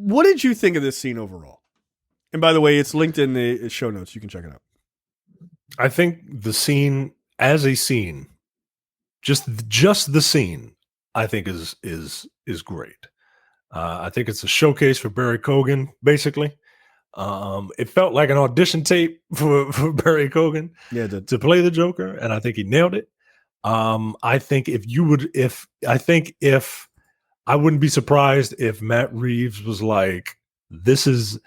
what did you think of this scene overall? And by the way, it's linked in the show notes. You can check it out. I think the scene as a scene, just the scene, I think is great. I think it's a showcase for Barry Keoghan, basically. It felt like an audition tape for Barry Keoghan to play the Joker, and I think he nailed it. I think I wouldn't be surprised if Matt Reeves was like, this is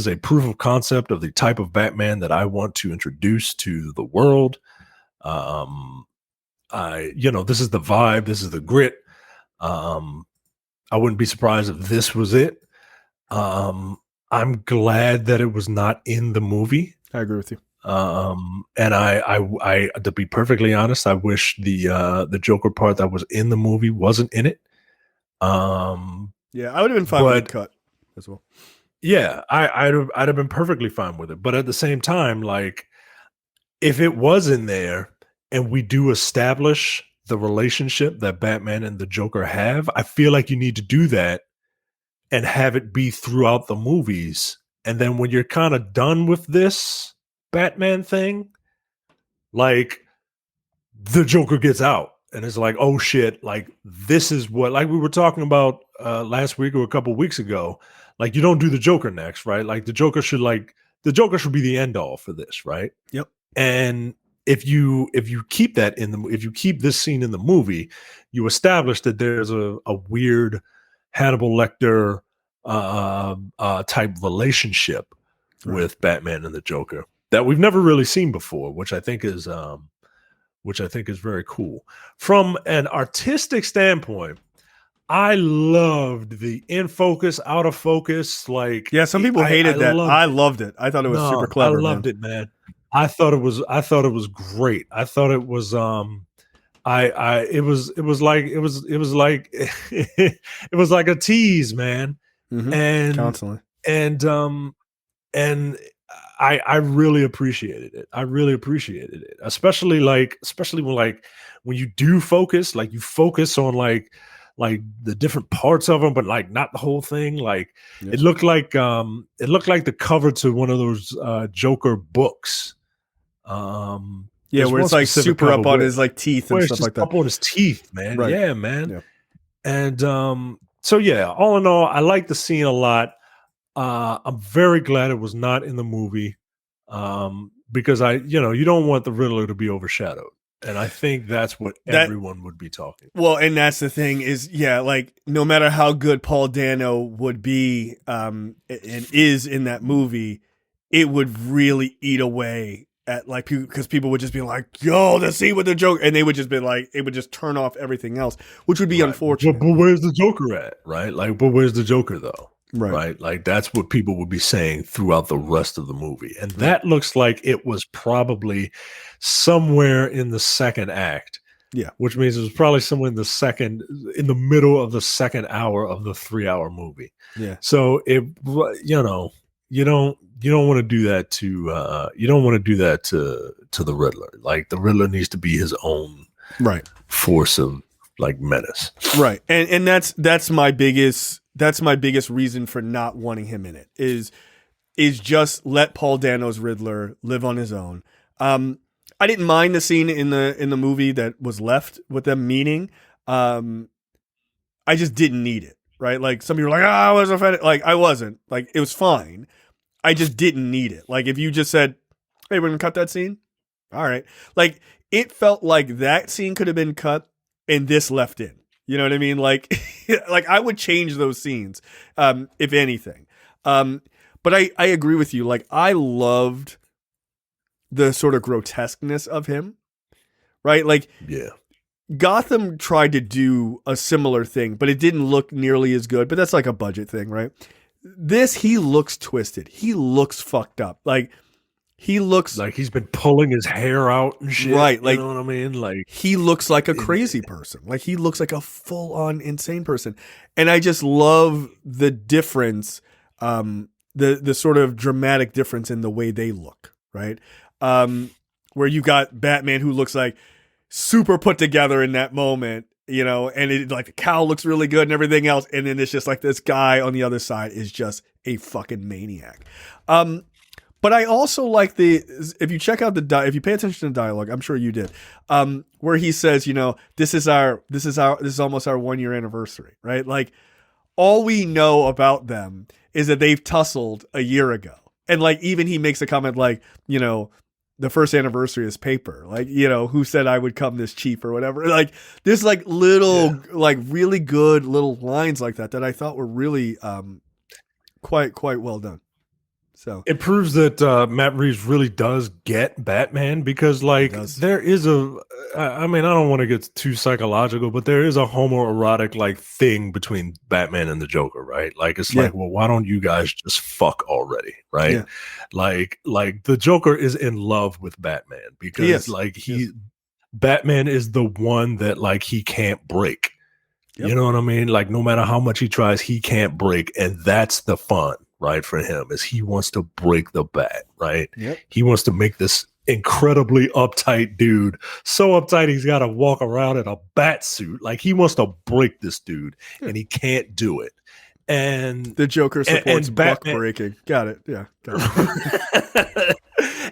a proof of concept of the type of Batman that I want to introduce to the world. This is the vibe, this is the grit. I wouldn't be surprised if this was it. I'm glad that it was not in the movie. I agree with you. And I to be perfectly honest, I wish the Joker part that was in the movie wasn't in it. I would have been fine with the cut as well. Yeah, I'd have been perfectly fine with it. But at the same time, like, if it was in there and we do establish the relationship that Batman and the Joker have, I feel like you need to do that and have it be throughout the movies. And then when you're kind of done with this Batman thing, like, the Joker gets out and it's like, oh shit, like, this is what, like we were talking about last week or a couple weeks ago. Like, you don't do the Joker next, right? Like, the Joker should be the end all for this, right? Yep. And if you keep that if you keep this scene in the movie, you establish that there's a weird Hannibal Lecter type relationship with Batman and the Joker that we've never really seen before, which I think is very cool. From an artistic standpoint, I loved the in focus, out of focus. Like, yeah, some people hated that. I loved it. I thought it was super clever. I loved it, man. I thought it was great. I thought it was it was like a tease, man. Mm-hmm. And constantly. And I really appreciated it. Especially when you do focus, like, you focus on like the different parts of them, but like not the whole thing. Like, it looked like the cover to one of those Joker books. Where it's like super up on his like teeth and stuff like that. Up on his teeth, man. Right. Yeah, man. Yeah. And so yeah, all in all, I like the scene a lot. I'm very glad it was not in the movie. Because you don't want the Riddler to be overshadowed. And I think that's what everyone would be talking about. Well, and that's the thing is, like, no matter how good Paul Dano would be and is in that movie, it would really eat away at, like, because people would just be like, yo, the scene with the Joker. And they would just be like, it would just turn off everything else, which would be unfortunate. But where's the Joker at, right? Like, but where's the Joker, though? Right. Like, that's what people would be saying throughout the rest of the movie. And that looks like it was probably somewhere in the second act. Yeah. Which means it was probably somewhere in the middle of the second hour of the 3-hour movie. Yeah. So you don't want to do that to the Riddler. Like, the Riddler needs to be his own force of, like, menace. Right. And that's my biggest reason for not wanting him in it is just let Paul Dano's Riddler live on his own. I didn't mind the scene in the movie that was left with them meeting. I just didn't need it, right? Like, some people were like, I was offended. Like, I wasn't. Like, it was fine. I just didn't need it. Like, if you just said, hey, we're going to cut that scene. All right. Like, it felt like that scene could have been cut and this left in. You know what I mean? Like, like, I would change those scenes, if anything. But I agree with you. Like, I loved the sort of grotesqueness of him, right? Like, yeah, Gotham tried to do a similar thing, but it didn't look nearly as good. But that's like a budget thing, right? He looks twisted. He looks fucked up. Like, he looks like he's been pulling his hair out and shit. Right. Like, you know what I mean? Like, he looks like a crazy person. Like, he looks like a full on insane person. And I just love the difference, the sort of dramatic difference in the way they look. Right. Where you got Batman who looks like super put together in that moment. you know, and it like the cowl looks really good and everything else. And then it's just like this guy on the other side is just a fucking maniac. But I also like if you check out if you pay attention to the dialogue, I'm sure you did, where he says, you know, this is almost our 1 year anniversary, right? Like all we know about them is that they've tussled a year ago. And like, even he makes a comment like, you know, the first anniversary is paper. Like, you know, who said I would come this cheap or whatever? Like there's like little, like really good little lines like that I thought were really, quite well done. So it proves that Matt Reeves really does get Batman, because like there is I mean, I don't want to get too psychological, but there is a homoerotic like thing between Batman and the Joker, right? Like it's like, well, why don't you guys just fuck already, right? Yeah. Like the Joker is in love with Batman because Batman is the one that like he can't break. Yep. You know what I mean? Like no matter how much he tries, he can't break, and that's the fun. Right, for him is he wants to break the bat, right? Yep. He wants to make this incredibly uptight dude so uptight he's got to walk around in a bat suit. Like he wants to break this dude, and he can't do it. And the Joker supports buck breaking. Got it. Yeah. Got it.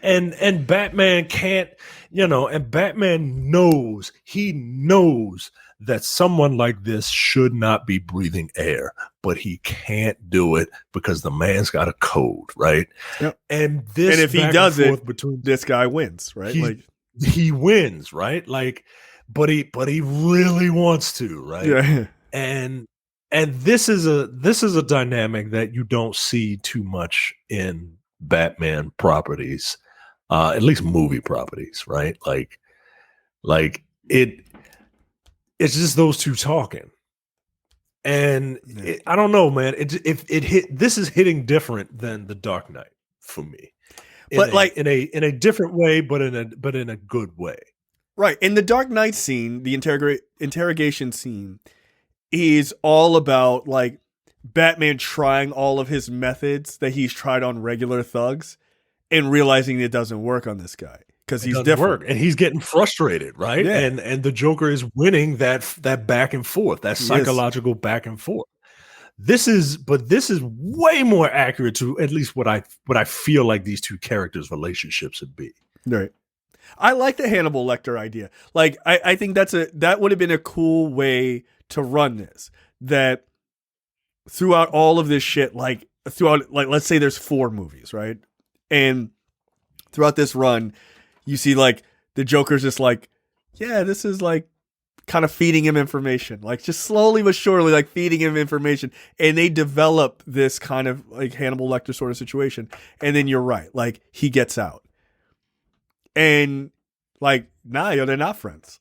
and Batman can't, you know, and Batman knows that someone like this should not be breathing air, but he can't do it because the man's got a code, right? Yep. And if he does it, this guy wins, right? He wins, right? Like, but he really wants to, right? Yeah. And this is a dynamic that you don't see too much in Batman properties, at least movie properties, right? Like it's just those two talking, and I don't know, man. This is hitting different than The Dark Knight for me, in a different way, but in a good way. Right. In the Dark Knight scene, the interrogation scene is all about like Batman trying all of his methods that he's tried on regular thugs and realizing it doesn't work on this guy. Because he's different, and he's getting frustrated, right? Yeah. And the Joker is winning that back and forth, that psychological back and forth. This is way more accurate to at least what I feel like these two characters' relationships would be. Right. I like the Hannibal Lecter idea. Like I think that would have been a cool way to run this. That throughout all of this shit, like let's say there's 4 movies, right? And throughout this run, you see like the Joker's just like, yeah, this is like kind of feeding him information, like just slowly but surely, like feeding him information. And they develop this kind of like Hannibal Lecter sort of situation. And then you're right. Like he gets out and like, nah, they're not friends.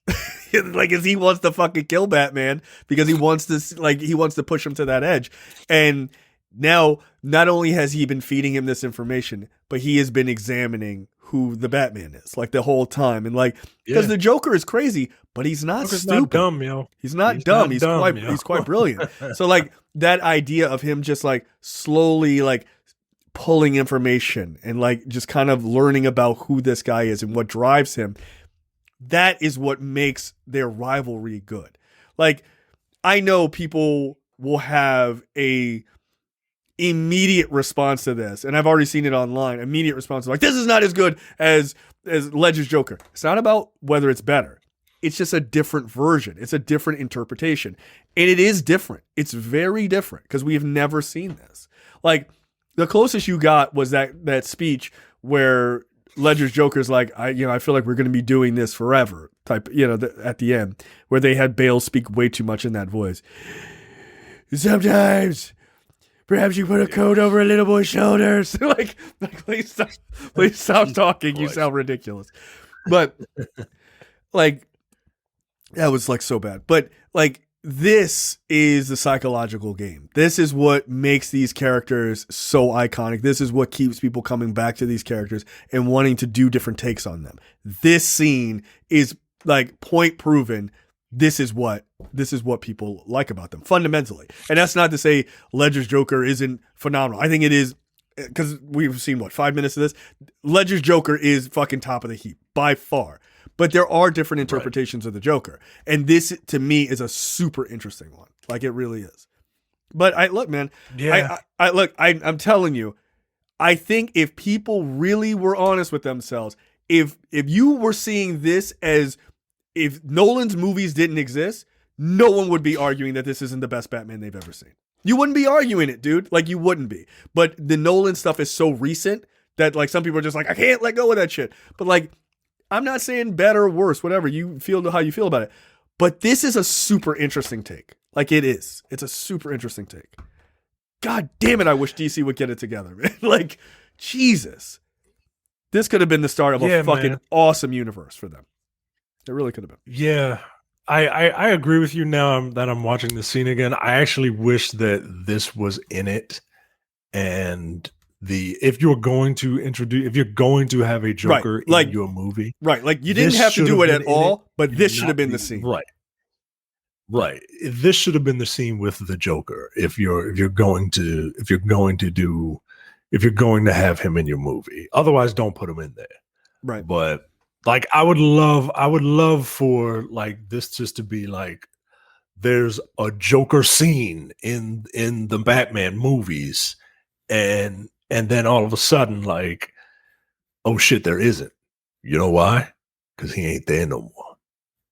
Like, as he wants to fucking kill Batman because he wants to push him to that edge. And now not only has he been feeding him this information, but he has been examining who the Batman is like the whole time. And like, because the Joker is crazy, but he's not stupid. Not dumb, yo. He's not dumb. He's quite brilliant. So like that idea of him just like slowly like pulling information and like just kind of learning about who this guy is and what drives him, that is what makes their rivalry good. Like, I know people will have a immediate response to this, and I've already seen it online. Immediate response like, this is not as good as Ledger's Joker. It's not about whether it's better. It's just a different version. It's a different interpretation. And it is different. It's very different because we have never seen this. Like, the closest you got was that speech where Ledger's Joker's like, I feel like we're going to be doing this forever type, at the end, where they had Bale speak way too much in that voice. Sometimes perhaps you put a coat over a little boy's shoulders. like please stop talking. You sound ridiculous. But like, that was like so bad. But like, this is the psychological game. This is what makes these characters so iconic. This is what keeps people coming back to these characters and wanting to do different takes on them. This scene is like point proven. This is what people like about them fundamentally. And that's not to say Ledger's Joker isn't phenomenal. I think it is, because we've seen 5 minutes of this. Ledger's Joker is fucking top of the heap by far. but there are different interpretations of the Joker. And this, to me, is a super interesting one. Like, it really is. But look, man, I'm telling you, I think if people really were honest with themselves, if you were seeing this as if Nolan's movies didn't exist, no one would be arguing that this isn't the best Batman they've ever seen. You wouldn't be arguing it, dude. Like, you wouldn't be. But the Nolan stuff is so recent that, like, some people are just like, I can't let go of that shit. But, like, I'm not saying better or worse, whatever. You feel how you feel about it. But this is a super interesting take. Like, it is. It's a super interesting take. God damn it, I wish DC would get it together, man. Like, Jesus. This could have been the start of a fucking awesome universe for them. It really could have been. Yeah. I agree with you now that I'm watching the scene again. I actually wish that this was in it. And if you're going to have a Joker in your movie. Right. Like, you didn't have to do it at all, but this should have been the scene. Right. This should have been the scene with the Joker if you're going to have him in your movie. Otherwise, don't put him in there. Right. But like, I would love for like this just to be like, there's a Joker scene in the Batman movies, and then all of a sudden, like, oh shit, there isn't. You know why? Because he ain't there no more.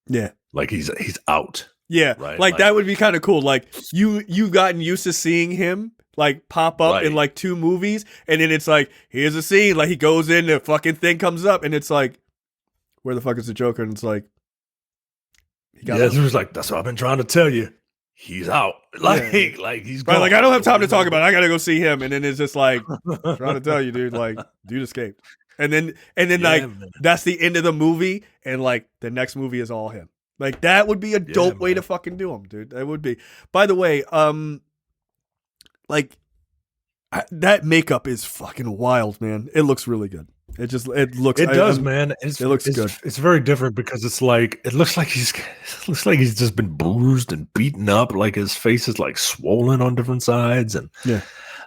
Yeah. Like, he's out. Yeah. Right? Like, that would be kind of cool. Like, you've gotten used to seeing him like pop up in like 2 movies, and then it's like, here's a scene, like, he goes in, the fucking thing comes up, and it's like, where the fuck is the Joker? And it's like, it was like, that's what I've been trying to tell you. He's out. Like he's gone. Right, like, I don't have time to talk about it. I gotta go see him. And then it's just like, trying to tell you, dude, like, dude escaped. And then like, man, that's the end of the movie, and like the next movie is all him. Like, that would be a dope way to fucking do him, dude. That would be. By the way, like, that makeup is fucking wild, man. It looks really good. It does, man. It looks good. It's very different because it's like, it looks like he's just been bruised and beaten up. Like, his face is like swollen on different sides, and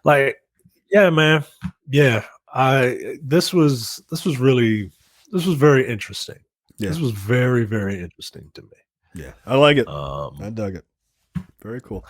like, yeah, man, yeah. This was very interesting. Yeah. This was very, very interesting to me. Yeah, I like it. I dug it. Very cool.